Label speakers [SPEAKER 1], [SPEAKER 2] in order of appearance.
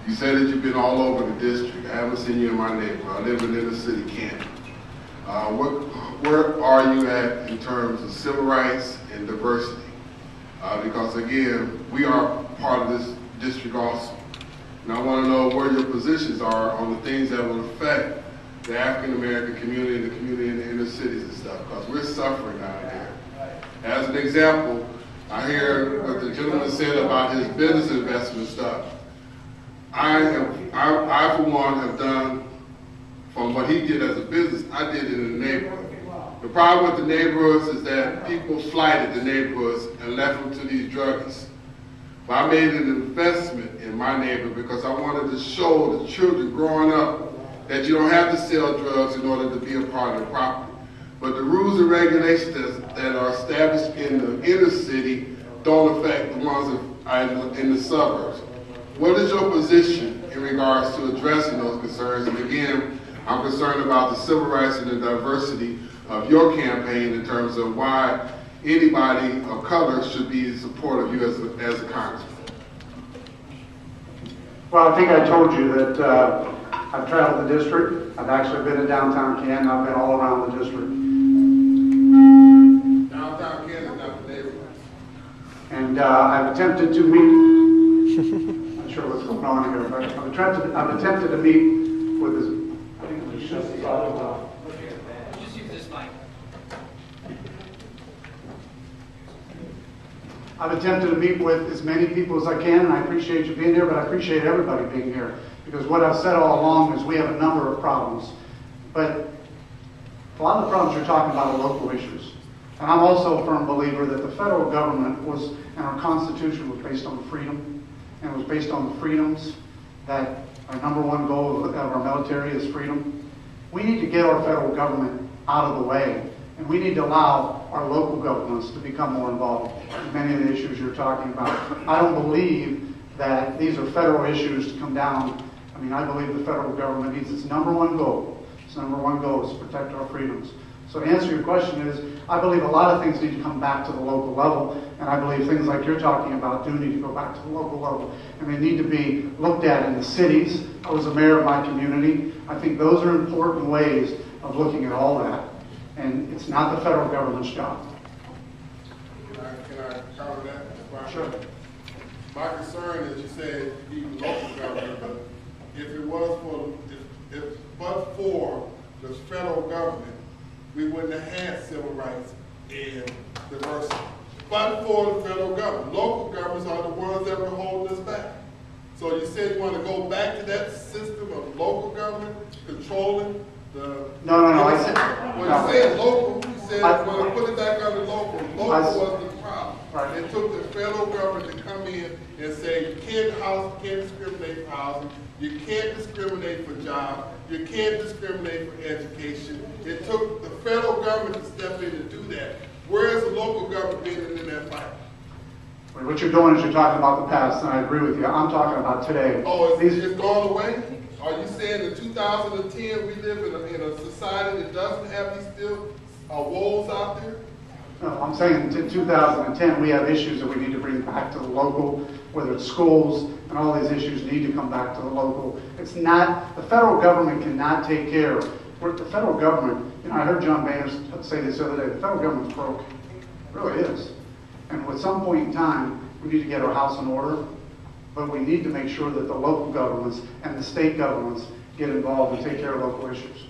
[SPEAKER 1] You said that you've been all over the district. I haven't seen you in my neighborhood. I live in inner city Canton. Where are you at in terms of civil rights and diversity? Because again, we are part of this district also. And I want to know where your positions are on the things that will affect the African American community and the community in the inner cities and stuff, because we're suffering down there. As an example, I hear what the gentleman said about his business investment stuff. I for one have done, from what he did as a business, I did it in the neighborhood. The problem with the neighborhoods is that people flighted the neighborhoods and left them to these druggies. But I made an investment in my neighborhood because I wanted to show the children growing up that you don't have to sell drugs in order to be a part of the property. But the rules and regulations that are established in the inner city don't affect the ones in the suburbs. What is your position in regards to addressing those concerns? And again, I'm concerned about the civil rights and the diversity of your campaign in terms of why anybody of color should be in support of you as a congressman.
[SPEAKER 2] Well, I think I told you that I've traveled the district. I've actually been in downtown Canton. I've been all around the district.
[SPEAKER 1] Downtown Canton is not the neighborhood.
[SPEAKER 2] And I've attempted to meet, not sure what's going on here, but I've attempted to meet with this, I think it was just
[SPEAKER 3] Just use this mic.
[SPEAKER 2] I've attempted to meet with as many people as I can, and I appreciate you being here, but I appreciate everybody being here. Because what I've said all along is we have a number of problems. But a lot of the problems you're talking about are local issues. And I'm also a firm believer that the federal government was, and our Constitution was based on freedom, and it was based on the freedoms that our number one goal of our military is freedom. We need to get our federal government out of the way, and we need to allow our local governments to become more involved in many of the issues you're talking about. I don't believe that these are federal issues to come down. I mean, I believe the federal government needs its number one goal. Its number one goal is to protect our freedoms. So to answer your question is, I believe a lot of things need to come back to the local level, and I believe things like you're talking about do need to go back to the local level, and they need to be looked at in the cities. I was a mayor of my community. I think those are important ways of looking at all that, and it's not the federal government's job.
[SPEAKER 1] Can I cover that?
[SPEAKER 2] Sure.
[SPEAKER 1] My concern is you said even local government, but if it was but for the federal government, we wouldn't have had civil rights and diversity. But for the federal government, local governments are the ones that were holding us back. So you said you want to go back to that system of local government controlling the...
[SPEAKER 2] No. I said...
[SPEAKER 1] When
[SPEAKER 2] no.
[SPEAKER 1] you said local, you said you want to put it back under local. Local was the problem.
[SPEAKER 2] Right.
[SPEAKER 1] It took the federal government to come in and say you can't discriminate for housing, you can't discriminate for jobs, you can't discriminate for education. It took the federal government to step in to do that. Where is the local government being in that fight?
[SPEAKER 2] What you're doing is you're talking about the past, and I agree with you. I'm talking about today.
[SPEAKER 1] Oh, it's gone away? Are you saying in 2010 we live in a society that doesn't have these still woes out there?
[SPEAKER 2] No, I'm saying in 2010 we have issues that we need to bring back to the local, whether it's schools, and all these issues need to come back to the local. It's not, the federal government cannot take care of, the federal government, I heard John Boehner say this the other day, the federal government's broke. It really is. And at some point in time, we need to get our house in order, but we need to make sure that the local governments and the state governments get involved and take care of local issues.